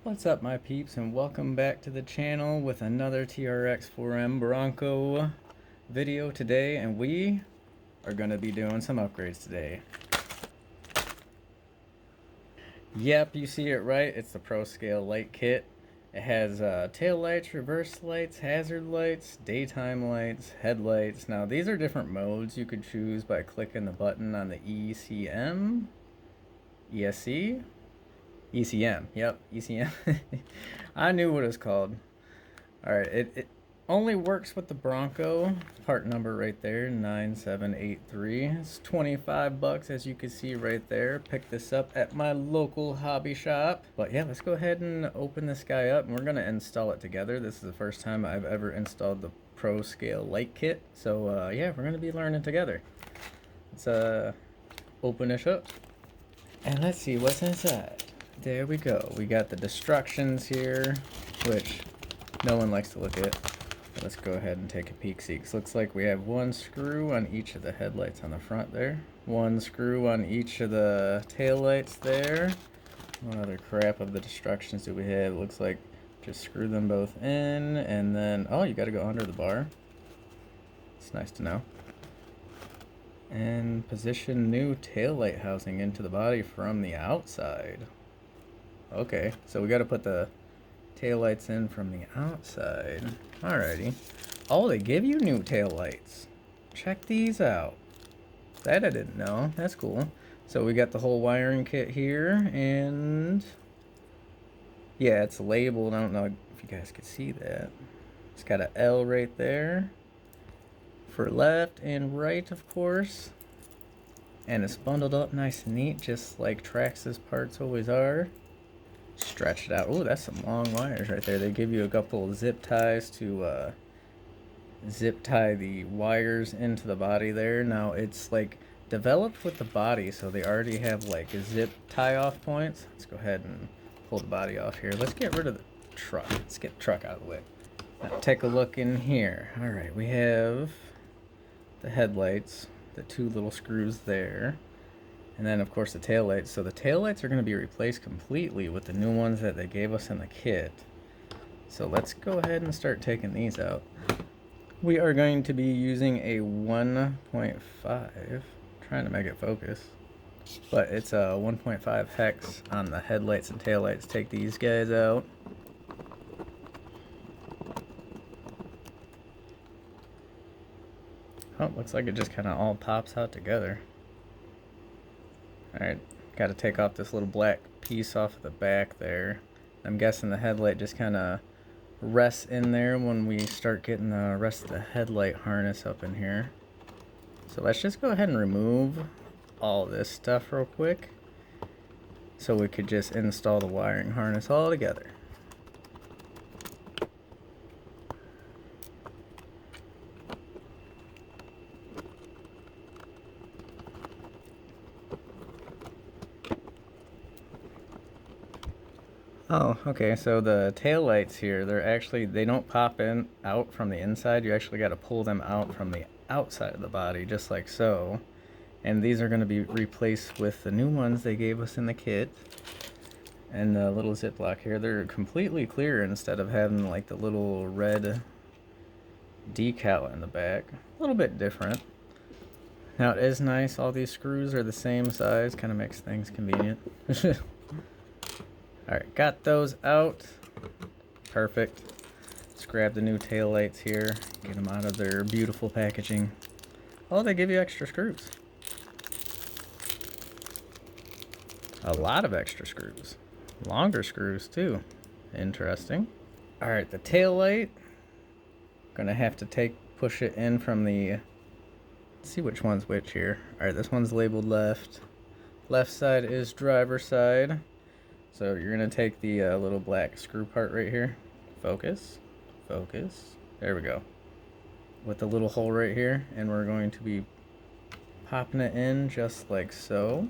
What's up, my peeps, and welcome back to the channel with another TRX4M Bronco video today, and we are going to be doing some upgrades today. Yep, you see it right, it's the Pro Scale Light Kit. It has tail lights, reverse lights, hazard lights, daytime lights, headlights. Now these are different modes you could choose by clicking the button on the ECM, ESC? ECM, yep, ECM. I knew what it was called. Alright, it only works with the Bronco. Part number right there, 9783. It's 25 bucks, as you can see right there. Picked this up at my local hobby shop. But yeah, let's go ahead and open this guy up, and we're going to install it together. This is the first time I've ever installed the Pro Scale Light Kit. So yeah, we're going to be learning together. Let's open this up, and let's see what's inside. There we go. We got the destructions here, which no one likes to look at. Let's go ahead and take a peek. See, looks like we have one screw on each of the headlights on the front there. One screw on each of the tail lights there. What other crap of the destructions do we have? It looks like just screw them both in, and then, oh, you got to go under the bar. It's nice to know. And position new tail light housing into the body from the outside. Okay, so we got to put the tail lights in from the outside. Alrighty. Oh, they give you new tail lights. Check these out. That I didn't know. That's cool. So we got the whole wiring kit here, and yeah, it's labeled. I don't know if you guys could see that. It's got an L right there for left and right, of course. And it's bundled up nice and neat, just like Traxxas parts always are. Stretch it out. Oh, that's some long wires right there. They give you a couple of zip ties to zip tie the wires into the body there. Now it's like developed with the body, so they already have like a zip tie off points. Let's go ahead and pull the body off here. Let's get rid of the truck. Let's get the truck out of the way. Now take a look in here. All right, we have the headlights, the two little screws there. And then, of course, the taillights. So the taillights are going to be replaced completely with the new ones that they gave us in the kit. So let's go ahead and start taking these out. We are going to be using a 1.5, trying to make it focus, but it's a 1.5 hex on the headlights and taillights. Take these guys out. Oh, looks like it just kind of all pops out together. Alright, got to take off this little black piece off of the back there. I'm guessing the headlight just kind of rests in there when we start getting the rest of the headlight harness up in here. So let's just go ahead and remove all this stuff real quick, so we could just install the wiring harness all together. Oh, okay, so the tail lights here, they don't pop in out from the inside. You actually got to pull them out from the outside of the body, just like so. And these are going to be replaced with the new ones they gave us in the kit. And the little Ziploc here, they're completely clear instead of having like the little red decal in the back. A little bit different. Now it is nice, all these screws are the same size, kind of makes things convenient. Alright, got those out. Perfect. Let's grab the new tail lights here, get them out of their beautiful packaging. Oh, they give you extra screws. A lot of extra screws. Longer screws too. Interesting. Alright, the tail light. Gonna have to push it in from the, let's see which one's which here. Alright, this one's labeled left. Left side is driver side. So you're going to take the little black screw part right here. Focus. Focus. There we go. With the little hole right here. And we're going to be popping it in just like so.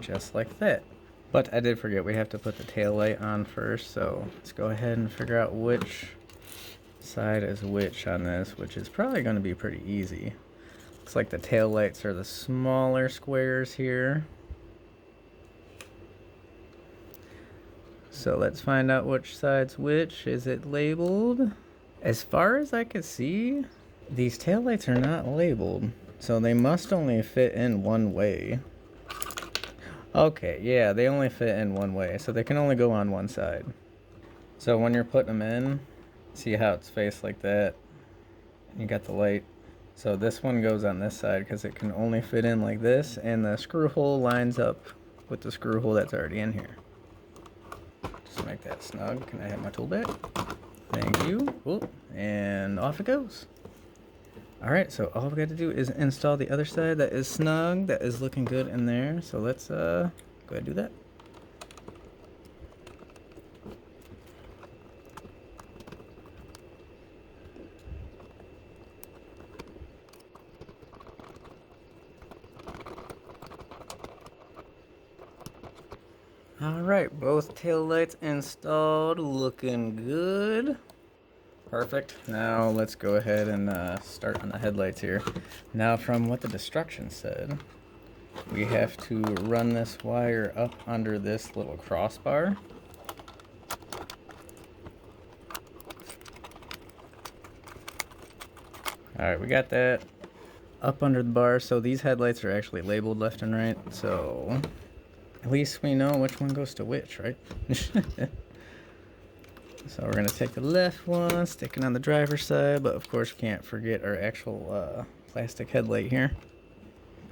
Just like that. But I did forget, we have to put the tail light on first. So let's go ahead and figure out which side is which on this, which is probably going to be pretty easy. Looks like the tail lights are the smaller squares here. So let's find out which side's which. Is it labeled? As far as I can see, these taillights are not labeled. So they must only fit in one way. Okay, yeah, they only fit in one way. So they can only go on one side. So when you're putting them in, see how it's faced like that? You got the light. So this one goes on this side because it can only fit in like this, and the screw hole lines up with the screw hole that's already in here. Just make that snug. Can I have my tool back? Thank you. Ooh, and off it goes. Alright, so all we got to do is install the other side that is snug, that is looking good in there. So let's go ahead and do that. Alright, both tail lights installed, looking good. Perfect. Now let's go ahead and start on the headlights here. Now from what the instructions said, we have to run this wire up under this little crossbar. Alright, we got that up under the bar, so these headlights are actually labeled left and right, so at least we know which one goes to which, right? So we're going to take the left one, stick it on the driver's side, but of course we can't forget our actual plastic headlight here.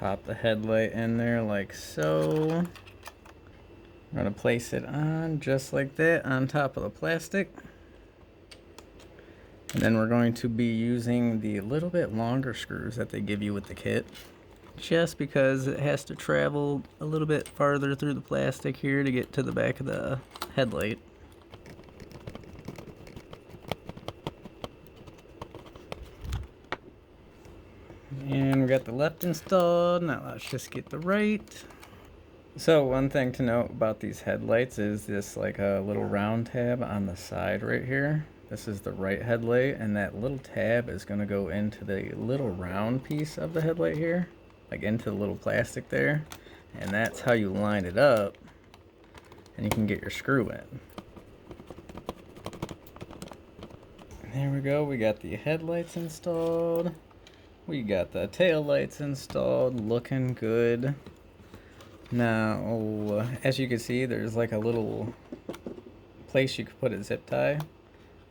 Pop the headlight in there like so. I'm going to place it on just like that on top of the plastic. And then we're going to be using the little bit longer screws that they give you with the kit, just because it has to travel a little bit farther through the plastic here to get to the back of the headlight. And we got the left installed. Now let's just get the right. So one thing to note about these headlights is this like a little round tab on the side right here. This is the right headlight, and that little tab is going to go into the little round piece of the headlight here, like into the little plastic there, and that's how you line it up, and you can get your screw in. There we go. We got the headlights installed. We got the tail lights installed, looking good. Now, as you can see, there's like a little place you could put a zip tie.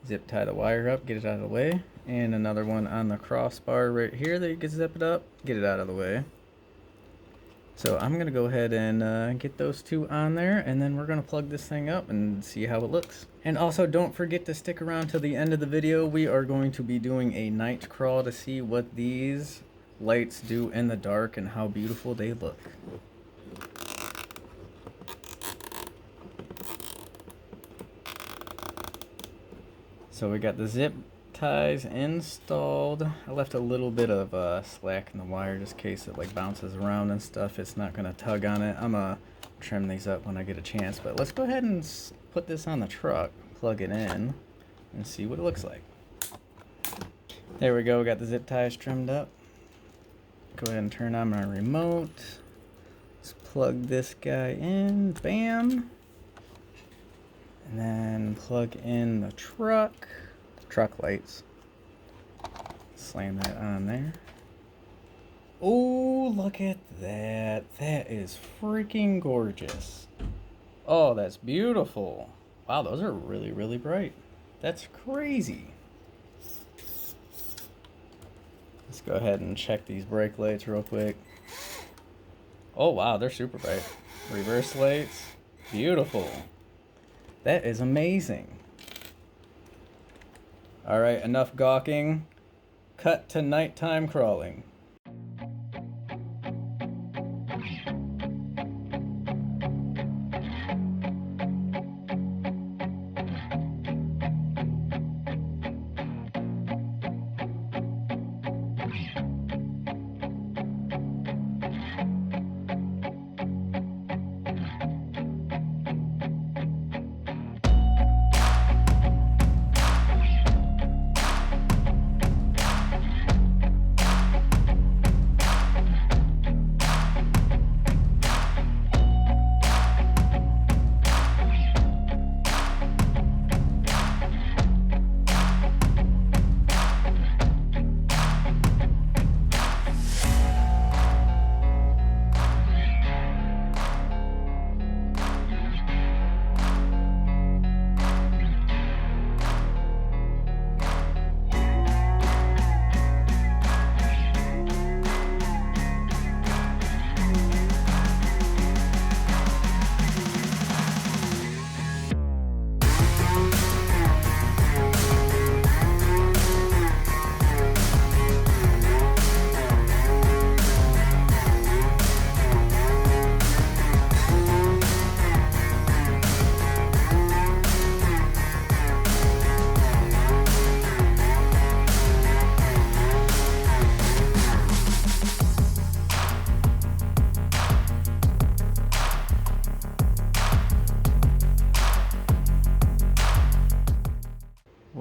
Zip tie the wire up, get it out of the way. And another one on the crossbar right here that you can zip it up, get it out of the way. So I'm going to go ahead and get those two on there, and then we're going to plug this thing up and see how it looks. And also don't forget to stick around to the end of the video. We are going to be doing a night crawl to see what these lights do in the dark and how beautiful they look. So we got the zip ties installed. I left a little bit of slack in the wire just in case it like bounces around and stuff. It's not gonna tug on it. I'm gonna trim these up when I get a chance, but let's go ahead and put this on the truck, plug it in, and see what it looks like. There we go. We got the zip ties trimmed up. Go ahead and turn on my remote. Let's plug this guy in. Bam. And then plug in the truck lights. Slam that on there. Oh, look at that. That is freaking gorgeous. Oh, that's beautiful. Wow, those are really, really bright. That's crazy. Let's go ahead and check these brake lights real quick. Oh, wow, they're super bright. Reverse lights. Beautiful. That is amazing. All right, enough gawking. Cut to nighttime crawling.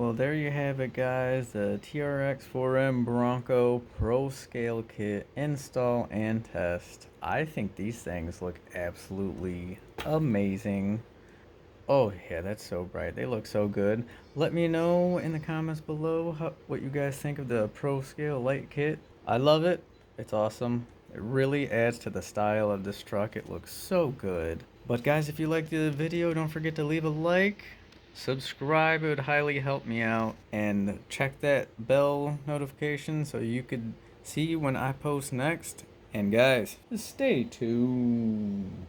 Well, there you have it, guys. The TRX4M Bronco Pro Scale Kit install and test. I think these things look absolutely amazing. Oh yeah, that's so bright. They look so good. Let me know in the comments below what you guys think of the Pro Scale Light Kit. I love it. It's awesome. It really adds to the style of this truck. It looks so good. But guys, if you liked the video, don't forget to leave a like. Subscribe, it would highly help me out. And check that bell notification so you could see when I post next. And guys, stay tuned.